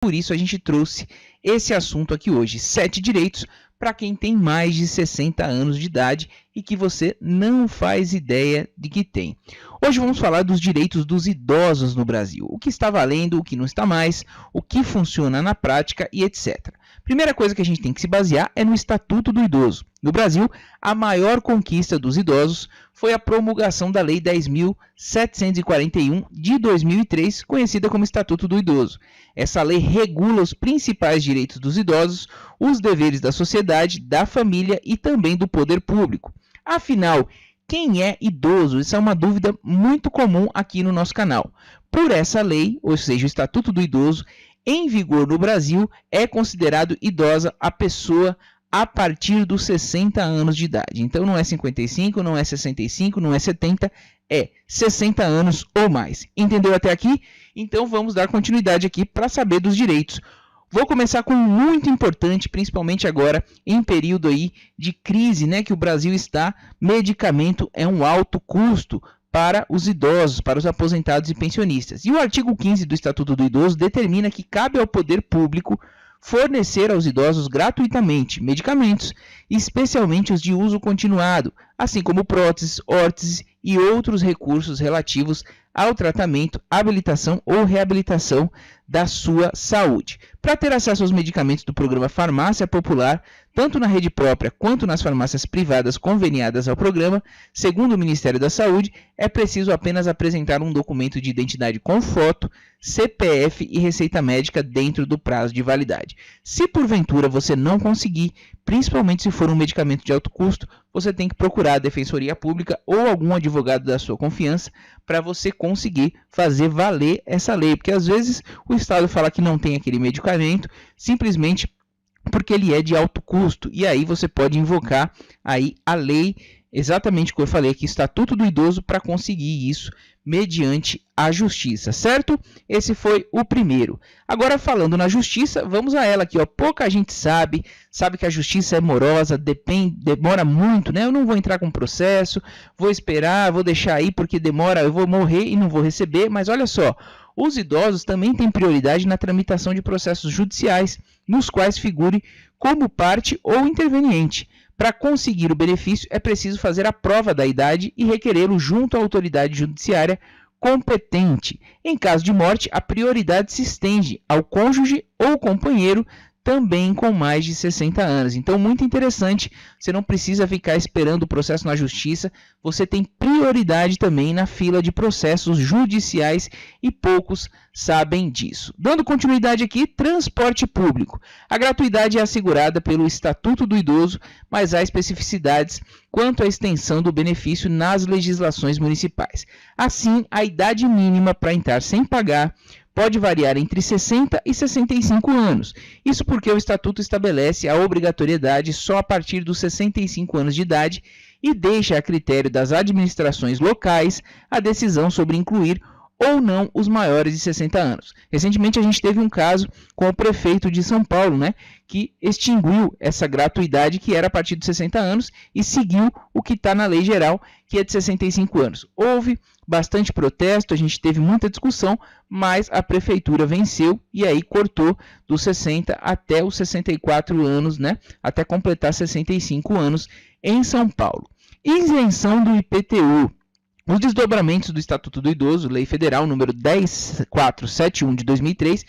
Por isso a gente trouxe esse assunto aqui hoje, 7 direitos para quem tem mais de 60 anos de idade e que você não faz ideia de que tem. Hoje vamos falar dos direitos dos idosos no Brasil, o que está valendo, o que não está mais, o que funciona na prática e etc. Primeira coisa que a gente tem que se basear é no Estatuto do Idoso. No Brasil, a maior conquista dos idosos foi a promulgação da Lei 10.741 de 2003, conhecida como Estatuto do Idoso. Essa lei regula os principais direitos dos idosos, os deveres da sociedade, da família e também do poder público. Afinal, quem é idoso? Isso é uma dúvida muito comum aqui no nosso canal. Por essa lei, ou seja, o Estatuto do Idoso, em vigor no Brasil, é considerado idosa a pessoa a partir dos 60 anos de idade. Então não é 55, não é 65, não é 70, é 60 anos ou mais. Entendeu até aqui? Então vamos dar continuidade aqui para saber dos direitos. Vou começar com um muito importante, principalmente agora em período aí de crise, né, que o Brasil está. Medicamento é um alto custo para os idosos, para os aposentados e pensionistas. E o artigo 15 do Estatuto do Idoso determina que cabe ao poder público fornecer aos idosos gratuitamente medicamentos, especialmente os de uso continuado, assim como próteses, órteses e outros recursos relativos ao tratamento, habilitação ou reabilitação da sua saúde. Para ter acesso aos medicamentos do programa Farmácia Popular, tanto na rede própria quanto nas farmácias privadas conveniadas ao programa, segundo o Ministério da Saúde, é preciso apenas apresentar um documento de identidade com foto, CPF e receita médica dentro do prazo de validade. Se porventura você não conseguir, principalmente se for um medicamento de alto custo, você tem que procurar a Defensoria Pública ou algum advogado da sua confiança para você conseguir fazer valer essa lei, porque às vezes o Estado fala que não tem aquele medicamento, simplesmente porque ele é de alto custo, e aí você pode invocar aí a lei, exatamente o que eu falei aqui, Estatuto do Idoso, para conseguir isso mediante a justiça, certo? Esse foi o primeiro. Agora, falando na justiça, vamos a ela aqui, ó. Pouca gente sabe que a justiça é morosa, demora muito, né? Eu não vou entrar com processo, vou esperar, vou deixar aí porque demora, eu vou morrer e não vou receber, mas olha só, os idosos também têm prioridade na tramitação de processos judiciais, nos quais figure como parte ou interveniente. Para conseguir o benefício, é preciso fazer a prova da idade e requerê-lo junto à autoridade judiciária competente. Em caso de morte, a prioridade se estende ao cônjuge ou companheiro também com mais de 60 anos. Então, muito interessante, você não precisa ficar esperando o processo na justiça, você tem prioridade também na fila de processos judiciais e poucos sabem disso. Dando continuidade aqui, transporte público. A gratuidade é assegurada pelo Estatuto do Idoso, mas há especificidades quanto à extensão do benefício nas legislações municipais. Assim, a idade mínima para entrar sem pagar pode variar entre 60 e 65 anos. Isso porque o Estatuto estabelece a obrigatoriedade só a partir dos 65 anos de idade e deixa a critério das administrações locais a decisão sobre incluir ou não os maiores de 60 anos. Recentemente a gente teve um caso com o prefeito de São Paulo, né, que extinguiu essa gratuidade que era a partir de 60 anos e seguiu o que está na lei geral, que é de 65 anos. Houve bastante protesto, a gente teve muita discussão, mas a prefeitura venceu e aí cortou dos 60 até os 64 anos, né, até completar 65 anos em São Paulo. Isenção do IPTU. Os desdobramentos do Estatuto do Idoso, Lei Federal número 10471 de 2003,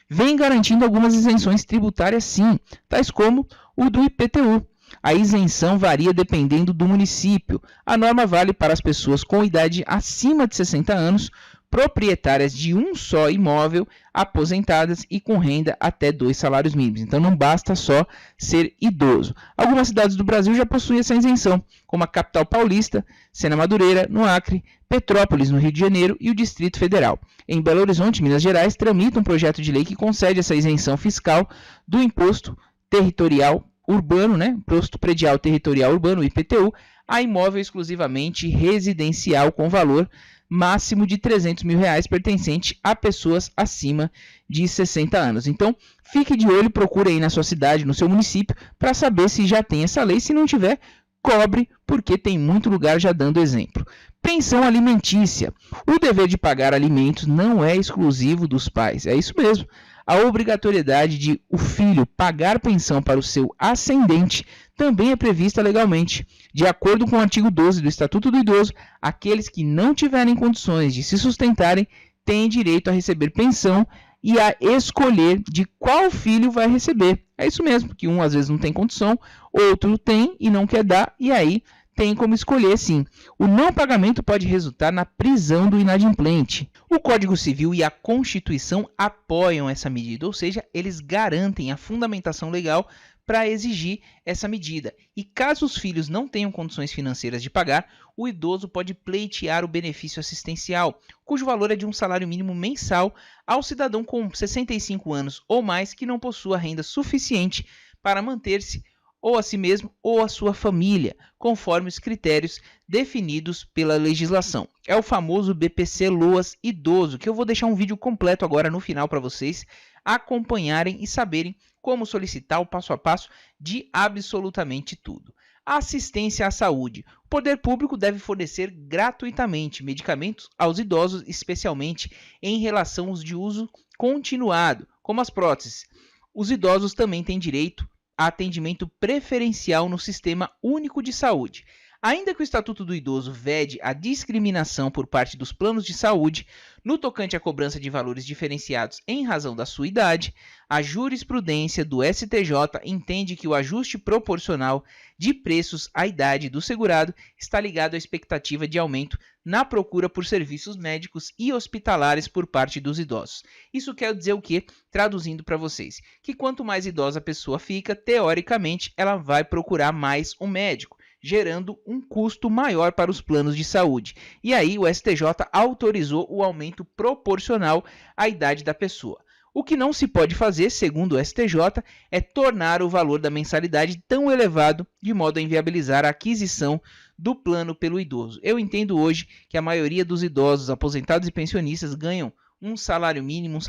vem garantindo algumas isenções tributárias sim, tais como o do IPTU. A isenção varia dependendo do município. A norma vale para as pessoas com idade acima de 60 anos, proprietárias de um só imóvel, aposentadas e com renda até 2 salários mínimos. Então não basta só ser idoso. Algumas cidades do Brasil já possuem essa isenção, como a capital paulista, Sena Madureira, no Acre, Petrópolis, no Rio de Janeiro e o Distrito Federal. Em Belo Horizonte, Minas Gerais, tramita um projeto de lei que concede essa isenção fiscal do imposto territorial urbano, né? Imposto predial territorial urbano, IPTU, a imóvel exclusivamente residencial com valor máximo de R$300 mil pertencente a pessoas acima de 60 anos. Então, fique de olho, procure aí na sua cidade, no seu município, para saber se já tem essa lei. Se não tiver, cobre, porque tem muito lugar já dando exemplo. Pensão alimentícia. O dever de pagar alimentos não é exclusivo dos pais. É isso mesmo. A obrigatoriedade de o filho pagar pensão para o seu ascendente também é prevista legalmente. De acordo com o artigo 12 do Estatuto do Idoso, aqueles que não tiverem condições de se sustentarem têm direito a receber pensão e a escolher de qual filho vai receber. É isso mesmo, porque um às vezes não tem condição, outro tem e não quer dar, e aí tem como escolher sim. O não pagamento pode resultar na prisão do inadimplente. O Código Civil e a Constituição apoiam essa medida, ou seja, eles garantem a fundamentação legal para exigir essa medida. E caso os filhos não tenham condições financeiras de pagar, o idoso pode pleitear o benefício assistencial, cujo valor é de um salário mínimo mensal ao cidadão com 65 anos ou mais que não possua renda suficiente para manter-se ou a si mesmo ou a sua família, conforme os critérios definidos pela legislação. É o famoso BPC Loas Idoso, que eu vou deixar um vídeo completo agora no final para vocês acompanharem e saberem como solicitar o passo a passo de absolutamente tudo. Assistência à saúde. O poder público deve fornecer gratuitamente medicamentos aos idosos, especialmente em relação aos de uso continuado, como as próteses. Os idosos também têm direito a atendimento preferencial no Sistema Único de Saúde. Ainda que o Estatuto do Idoso vede a discriminação por parte dos planos de saúde no tocante à cobrança de valores diferenciados em razão da sua idade, a jurisprudência do STJ entende que o ajuste proporcional de preços à idade do segurado está ligado à expectativa de aumento na procura por serviços médicos e hospitalares por parte dos idosos. Isso quer dizer o quê? Traduzindo para vocês, que quanto mais idosa a pessoa fica, teoricamente, ela vai procurar mais um médico, gerando um custo maior para os planos de saúde. E aí o STJ autorizou o aumento proporcional à idade da pessoa. O que não se pode fazer, segundo o STJ, é tornar o valor da mensalidade tão elevado de modo a inviabilizar a aquisição do plano pelo idoso. Eu entendo hoje que a maioria dos idosos, aposentados e pensionistas ganham um salário mínimo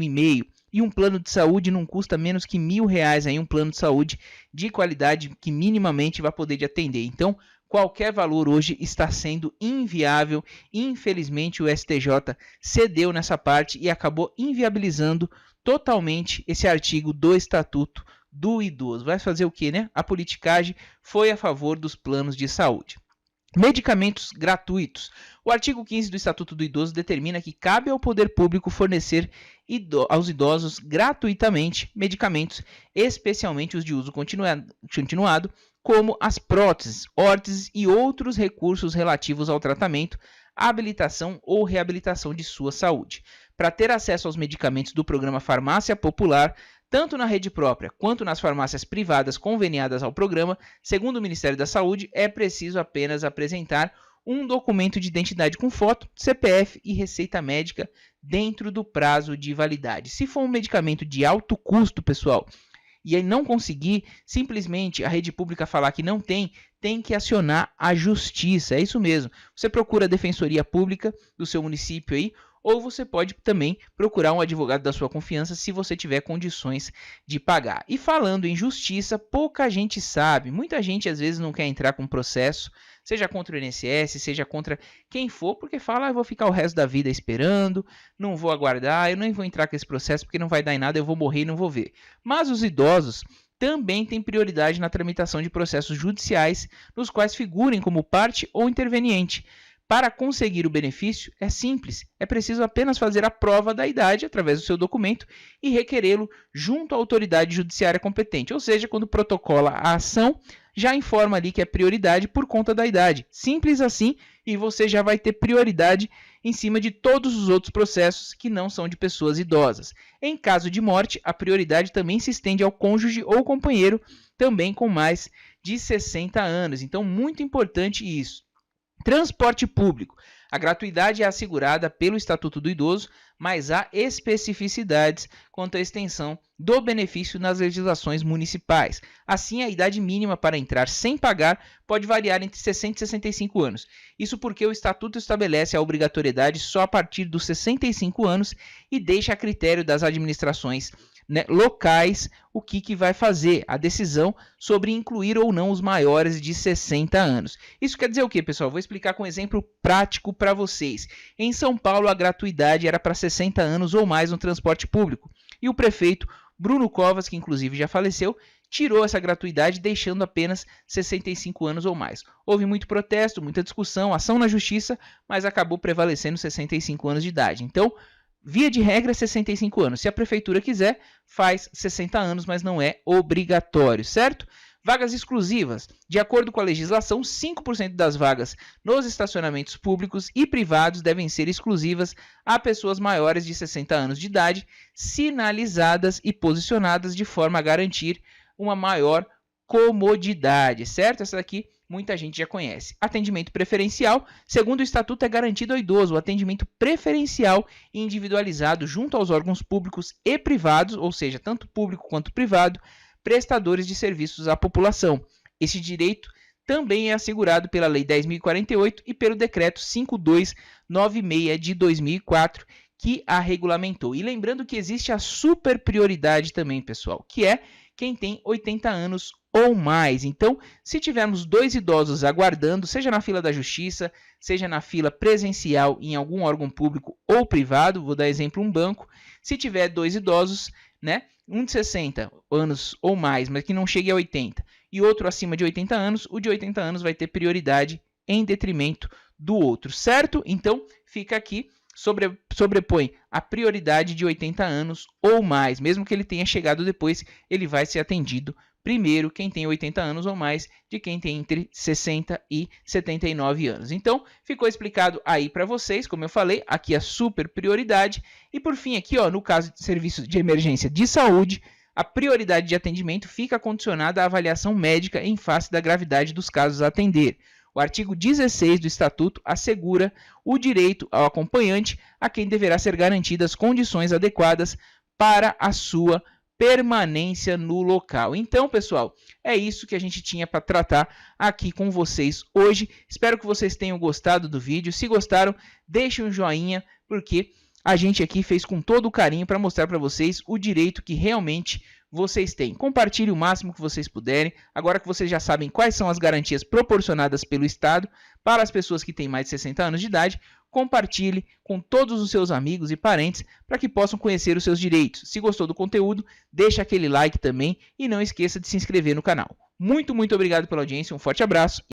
e meio. E um plano de saúde não custa menos que R$1.000 aí, um plano de saúde de qualidade que minimamente vai poder te atender. Então, qualquer valor hoje está sendo inviável. Infelizmente, o STJ cedeu nessa parte e acabou inviabilizando totalmente esse artigo do Estatuto do Idoso. Vai fazer o quê, né? A politicagem foi a favor dos planos de saúde. Medicamentos gratuitos. O artigo 15 do Estatuto do Idoso determina que cabe ao poder público fornecer aos idosos gratuitamente medicamentos, especialmente os de uso continuado, como as próteses, órteses e outros recursos relativos ao tratamento, habilitação ou reabilitação de sua saúde. Para ter acesso aos medicamentos do programa Farmácia Popular, tanto na rede própria quanto nas farmácias privadas conveniadas ao programa, segundo o Ministério da Saúde, é preciso apenas apresentar um documento de identidade com foto, CPF e receita médica dentro do prazo de validade. Se for um medicamento de alto custo, pessoal, e aí não conseguir, simplesmente a rede pública falar que não tem que acionar a justiça. É isso mesmo. Você procura a defensoria pública do seu município aí, ou você pode também procurar um advogado da sua confiança se você tiver condições de pagar. E falando em justiça, pouca gente sabe. Muita gente às vezes não quer entrar com processo, seja contra o INSS, seja contra quem for, porque fala, eu vou ficar o resto da vida esperando, não vou aguardar, eu nem vou entrar com esse processo porque não vai dar em nada, eu vou morrer e não vou ver. Mas os idosos também têm prioridade na tramitação de processos judiciais nos quais figurem como parte ou interveniente. Para conseguir o benefício, é simples, é preciso apenas fazer a prova da idade através do seu documento e requerê-lo junto à autoridade judiciária competente, ou seja, quando protocola a ação, já informa ali que é prioridade por conta da idade. Simples assim, e você já vai ter prioridade em cima de todos os outros processos que não são de pessoas idosas. Em caso de morte, a prioridade também se estende ao cônjuge ou companheiro, também com mais de 60 anos. Então, muito importante isso. Transporte público. A gratuidade é assegurada pelo Estatuto do Idoso, mas há especificidades quanto à extensão do benefício nas legislações municipais. Assim, a idade mínima para entrar sem pagar pode variar entre 60 e 65 anos. Isso porque o Estatuto estabelece a obrigatoriedade só a partir dos 65 anos e deixa a critério das administrações locais o que vai fazer a decisão sobre incluir ou não os maiores de 60 anos. Isso quer dizer o que, pessoal? Vou explicar com um exemplo prático para vocês. Em São Paulo, a gratuidade era para 60 anos ou mais no transporte público. e o prefeito Bruno Covas, que inclusive já faleceu, tirou essa gratuidade, deixando apenas 65 anos ou mais. Houve muito protesto, muita discussão, ação na justiça, mas acabou prevalecendo 65 anos de idade. Então, via de regra, 65 anos. Se a prefeitura quiser, faz 60 anos, mas não é obrigatório, certo? Vagas exclusivas. De acordo com a legislação, 5% das vagas nos estacionamentos públicos e privados devem ser exclusivas a pessoas maiores de 60 anos de idade, sinalizadas e posicionadas de forma a garantir uma maior comodidade, certo? Essa daqui muita gente já conhece. Atendimento preferencial. Segundo o Estatuto, é garantido ao idoso o atendimento preferencial e individualizado junto aos órgãos públicos e privados, ou seja, tanto público quanto privado, prestadores de serviços à população. Esse direito também é assegurado pela Lei 10.048 e pelo Decreto 5296 de 2004, que a regulamentou. E lembrando que existe a super prioridade também, pessoal, que é quem tem 80 anos ou mais. Então, se tivermos 2 idosos aguardando, seja na fila da justiça, seja na fila presencial em algum órgão público ou privado, vou dar exemplo um banco, se tiver 2 idosos, né, um de 60 anos ou mais, mas que não chegue a 80, e outro acima de 80 anos, o de 80 anos vai ter prioridade em detrimento do outro, certo? Então, fica aqui, sobrepõe a prioridade de 80 anos ou mais, mesmo que ele tenha chegado depois, ele vai ser atendido primeiro quem tem 80 anos ou mais de quem tem entre 60 e 79 anos. Então, ficou explicado aí para vocês, como eu falei, aqui a super prioridade. E por fim aqui, ó, no caso de serviços de emergência de saúde, a prioridade de atendimento fica condicionada à avaliação médica em face da gravidade dos casos a atender. O artigo 16 do Estatuto assegura o direito ao acompanhante, a quem deverá ser garantidas condições adequadas para a sua permanência no local. Então, pessoal, é isso que a gente tinha para tratar aqui com vocês hoje. Espero que vocês tenham gostado do vídeo. Se gostaram, deixem um joinha, porque a gente aqui fez com todo o carinho para mostrar para vocês o direito que realmente vocês têm. Compartilhe o máximo que vocês puderem. Agora que vocês já sabem quais são as garantias proporcionadas pelo Estado para as pessoas que têm mais de 60 anos de idade, compartilhe com todos os seus amigos e parentes para que possam conhecer os seus direitos. Se gostou do conteúdo, deixa aquele like também e não esqueça de se inscrever no canal. Muito obrigado pela audiência, um forte abraço.